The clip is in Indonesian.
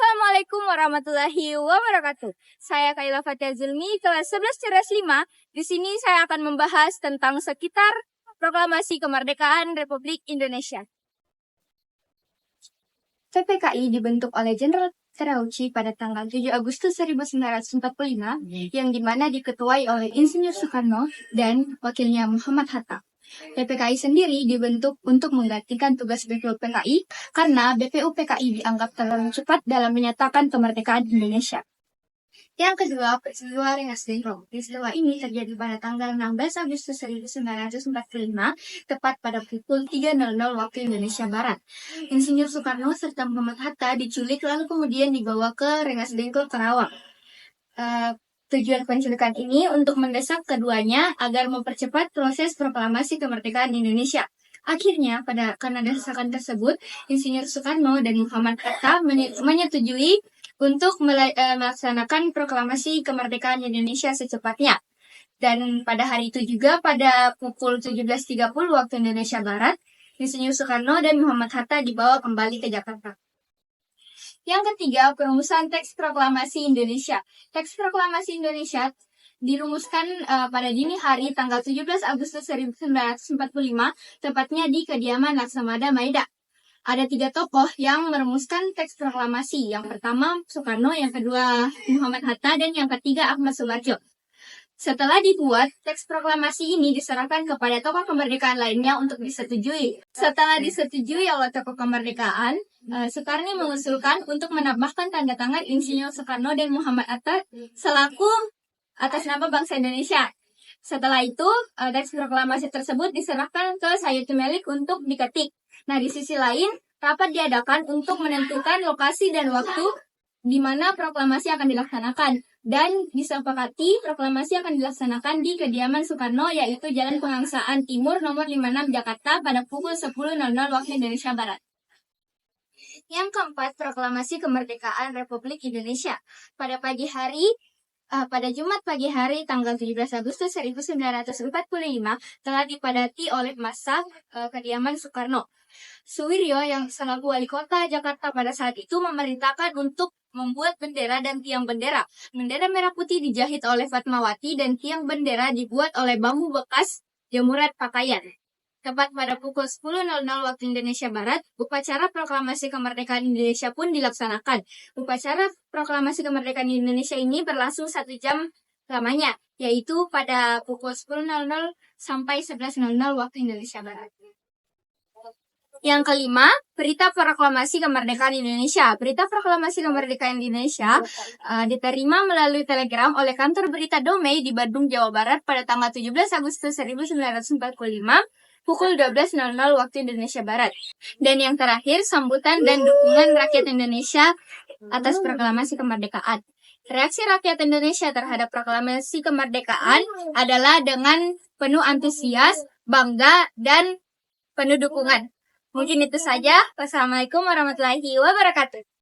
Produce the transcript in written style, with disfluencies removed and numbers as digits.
Assalamualaikum warahmatullahi wabarakatuh. Saya Kaila Fatia Zulmi, kelas 11 Ceres 5. Di sini saya akan membahas tentang sekitar Proklamasi Kemerdekaan Republik Indonesia. PPKI dibentuk oleh Jenderal Terauchi pada tanggal 7 Agustus 1945, yang dimana diketuai oleh Insinyur Soekarno dan wakilnya Muhammad Hatta. PPKI sendiri dibentuk untuk menggantikan tugas BPU PKI karena BPU PKI dianggap terlalu cepat dalam menyatakan kemerdekaan Indonesia. Yang kedua, peristiwa Rengas Dengklok. Peristiwa ini terjadi pada tanggal 16 Agustus 1945, tepat pada pukul 3.00 waktu Indonesia Barat. Insinyur Soekarno serta Muhammad Hatta diculik lalu kemudian dibawa ke Rengas Dengklok, Karawang. Tujuan penculikan ini untuk mendesak keduanya agar mempercepat proses proklamasi kemerdekaan Indonesia. Akhirnya, karena desakan tersebut, Insinyur Soekarno dan Muhammad Hatta menyetujui untuk melaksanakan proklamasi kemerdekaan Indonesia secepatnya. Dan pada hari itu juga, pada pukul 17.30 waktu Indonesia Barat, Insinyur Soekarno dan Muhammad Hatta dibawa kembali ke Jakarta. Yang ketiga, perumusan teks proklamasi Indonesia. Teks proklamasi Indonesia dirumuskan pada dini hari tanggal 17 Agustus 1945, tepatnya di kediaman Laksamada Maeda. Ada 3 tokoh yang merumuskan teks proklamasi. Yang pertama Soekarno, yang kedua Muhammad Hatta, dan yang ketiga Ahmad Subarjo. Setelah dibuat, teks proklamasi ini diserahkan kepada tokoh kemerdekaan lainnya untuk disetujui. Setelah disetujui oleh tokoh kemerdekaan, Soekarno mengusulkan untuk menambahkan tanda tangan Insinyur Soekarno dan Muhammad Hatta selaku atas nama bangsa Indonesia. Setelah itu, teks proklamasi tersebut diserahkan ke Sayyid Melik untuk diketik. Nah, di sisi lain, rapat diadakan untuk menentukan lokasi dan waktu di mana proklamasi akan dilaksanakan. Dan disepakati proklamasi akan dilaksanakan di kediaman Soekarno, yaitu Jalan Pengangsaan Timur nomor 56 Jakarta pada pukul 10.00 waktu Indonesia Barat. Yang keempat, proklamasi kemerdekaan Republik Indonesia. Pada Jumat pagi hari tanggal 17 Agustus 1945 telah dipadati oleh massa kediaman Soekarno. Suwiryo yang selaku wali kota Jakarta pada saat itu memerintahkan untuk membuat bendera dan tiang bendera. Bendera merah putih dijahit oleh Fatmawati dan tiang bendera dibuat oleh bambu bekas jemuran pakaian. Tepat pada pukul 10.00 waktu Indonesia Barat, upacara proklamasi kemerdekaan Indonesia pun dilaksanakan. Upacara proklamasi kemerdekaan Indonesia ini berlangsung 1 jam lamanya, yaitu pada pukul 10.00 sampai 11.00 waktu Indonesia Barat. Yang kelima, berita proklamasi kemerdekaan Indonesia. Berita proklamasi kemerdekaan Indonesia diterima melalui telegram oleh kantor berita Domei di Bandung, Jawa Barat pada tanggal 17 Agustus 1945 pukul 12.00 waktu Indonesia Barat. Dan yang terakhir, sambutan dan dukungan rakyat Indonesia atas proklamasi kemerdekaan. Reaksi rakyat Indonesia terhadap proklamasi kemerdekaan adalah dengan penuh antusias, bangga, dan penuh dukungan. Mungkin itu saja. Wassalamualaikum warahmatullahi wabarakatuh.